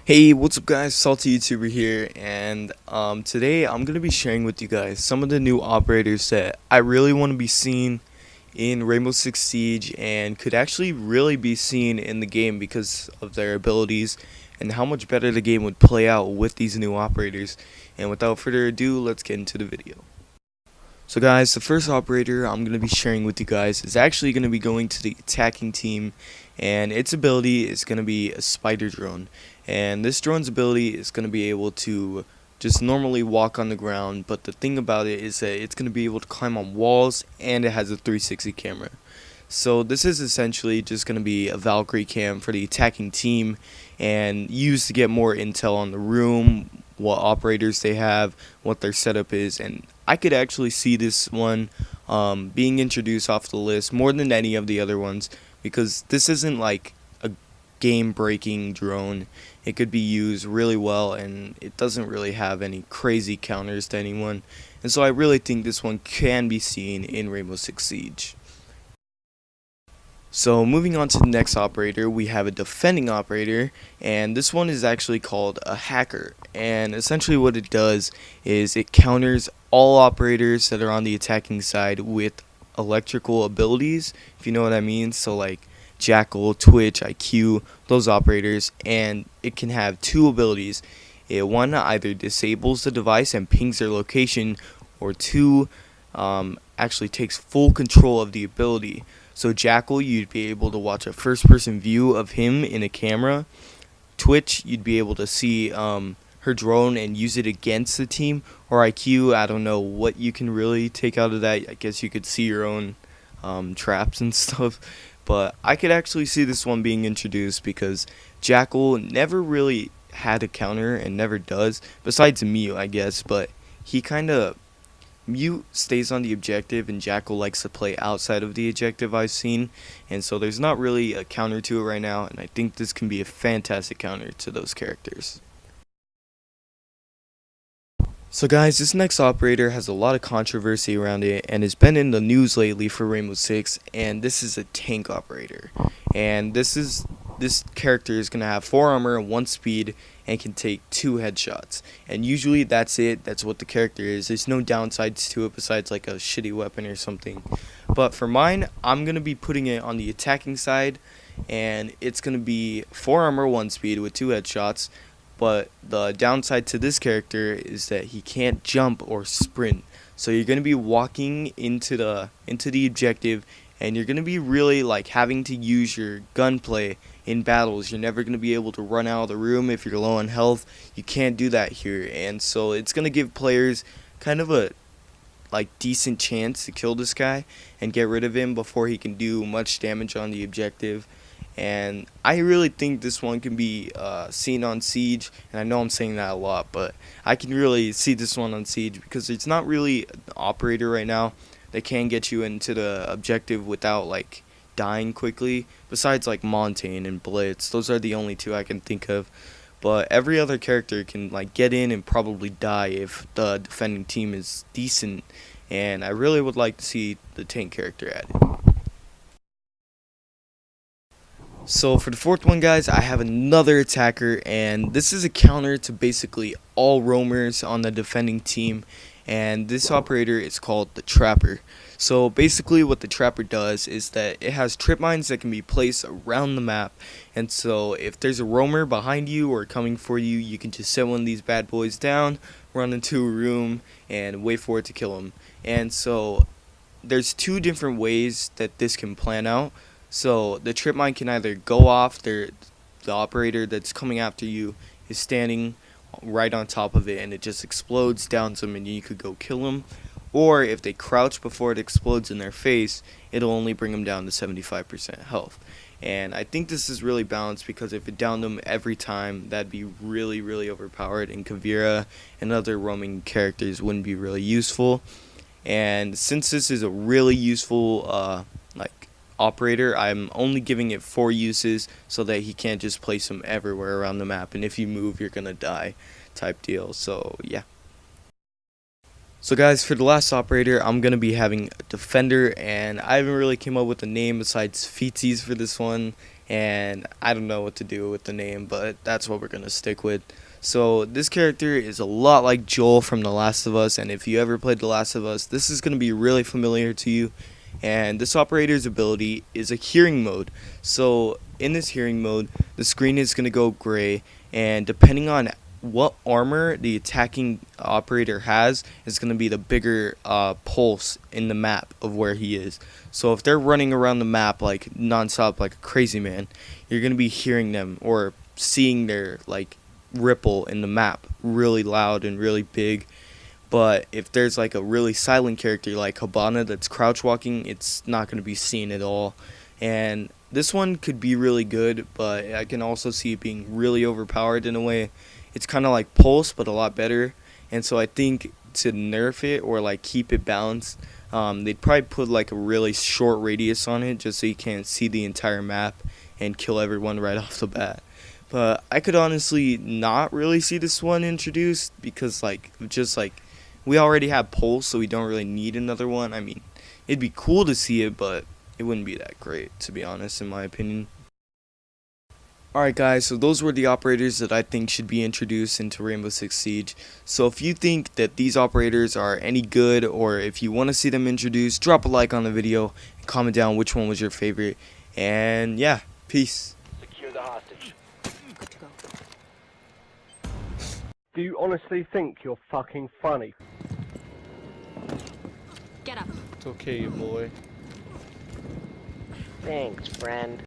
Hey, what's up guys, Salty YouTuber here, and today I'm going to be sharing with you guys some of the new operators that I really want to be seeing in Rainbow Six Siege and could actually really be seen in the game because of their abilities and how much better the game would play out with these new operators. And without further ado, let's get into the video. So guys, the first operator I'm going to be sharing with you guys is actually going to be going to the attacking team, and its ability is going to be a spider drone. And this drone's ability is going to be able to just normally walk on the ground, but the thing about it is that it's going to be able to climb on walls, and it has a 360 camera. So this is essentially just going to be a Valkyrie cam for the attacking team and used to get more intel on the room, what operators they have, what their setup is, and I could actually see this one being introduced off the list more than any of the other ones because this isn't like a game-breaking drone. It could be used really well, and it doesn't really have any crazy counters to anyone, and so I really think this one can be seen in Rainbow Six Siege. So moving on to the next operator, we have a defending operator, and this one is actually called a hacker. And essentially what it does is it counters all operators that are on the attacking side with electrical abilities, if you know what I mean. So like Jackal, Twitch, IQ, those operators, and it can have two abilities. One either disables the device and pings their location, or two actually takes full control of the ability. So Jackal, you'd be able to watch a first-person view of him in a camera. Twitch, you'd be able to see her drone and use it against the team. Or IQ, I don't know what you can really take out of that. I guess you could see your own traps and stuff. But I could actually see this one being introduced because Jackal never really had a counter and never does, besides Mew, I guess. But he kind of Mute stays on the objective, and Jackal likes to play outside of the objective I've seen, and so there's not really a counter to it right now, and I think this can be a fantastic counter to those characters. So guys, this next operator has a lot of controversy around it and has been in the news lately for Rainbow Six, and this is a tank operator. And this character is going to have 4 armor and 1 speed and can take 2 headshots. And usually that's it, that's what the character is. There's no downsides to it besides like a shitty weapon or something. But for mine, I'm going to be putting it on the attacking side, and it's going to be 4 armor, 1 speed with 2 headshots. But the downside to this character is that he can't jump or sprint. So you're going to be walking into the objective, and you're going to be really like having to use your gunplay in battles. You're never going to be able to run out of the room if you're low on health. You can't do that here. And so it's going to give players kind of a like decent chance to kill this guy and get rid of him before he can do much damage on the objective. And I really think this one can be seen on Siege, and I know I'm saying that a lot, but I can really see this one on Siege because it's not really an operator right now that can get you into the objective without like dying quickly, besides like Montaigne and Blitz. Those are the only two I can think of, but every other character can like get in and probably die if the defending team is decent, and I really would like to see the tank character added. So for the fourth one, guys, I have another attacker, and this is a counter to basically all roamers on the defending team, and this operator is called the Trapper. So basically what the Trapper does is that it has trip mines that can be placed around the map, and so if there's a roamer behind you or coming for you, you can just set one of these bad boys down, run into a room, and wait for it to kill him. And so there's 2 different ways that this can plan out. So the trip mine can either go off, the operator that's coming after you is standing right on top of it and it just explodes, downs them, and you could go kill them. Or if they crouch before it explodes in their face, it'll only bring them down to 75% health. And I think this is really balanced because if it downed them every time, that'd be really, really overpowered, and Kavira and other roaming characters wouldn't be really useful. And since this is a really useful operator, I'm only giving it 4 uses so that he can't just place them everywhere around the map, and if you move you're gonna die type deal. So yeah. So guys, for the last operator, I'm going to be having a defender, and I haven't really came up with a name besides feetsies for this one, and I don't know what to do with the name, but that's what we're going to stick with. So this character is a lot like Joel from The Last of Us, and if you ever played The Last of Us, this is going to be really familiar to you. And this operator's ability is a hearing mode. So in this hearing mode, the screen is going to go gray, and depending on what armor the attacking operator has is going to be the bigger pulse in the map of where he is. So if they're running around the map like nonstop like a crazy man, you're going to be hearing them or seeing their like ripple in the map really loud and really big. But if there's like a really silent character like Habana that's crouch walking, it's not going to be seen at all. And this one could be really good, but I can also see it being really overpowered in a way. It's kind of like Pulse, but a lot better. And so I think to nerf it or like keep it balanced, they'd probably put like a really short radius on it just so you can't see the entire map and kill everyone right off the bat. But I could honestly not really see this one introduced because we already have Pulse, so we don't really need another one. I mean, it'd be cool to see it, but it wouldn't be that great, to be honest, in my opinion. Alright guys, so those were the operators that I think should be introduced into Rainbow Six Siege. So if you think that these operators are any good, or if you want to see them introduced, drop a like on the video and comment down which one was your favorite. And yeah, peace. Secure the hostage. Good to go. Do you honestly think you're fucking funny? Get up. It's okay, boy. Thanks, friend.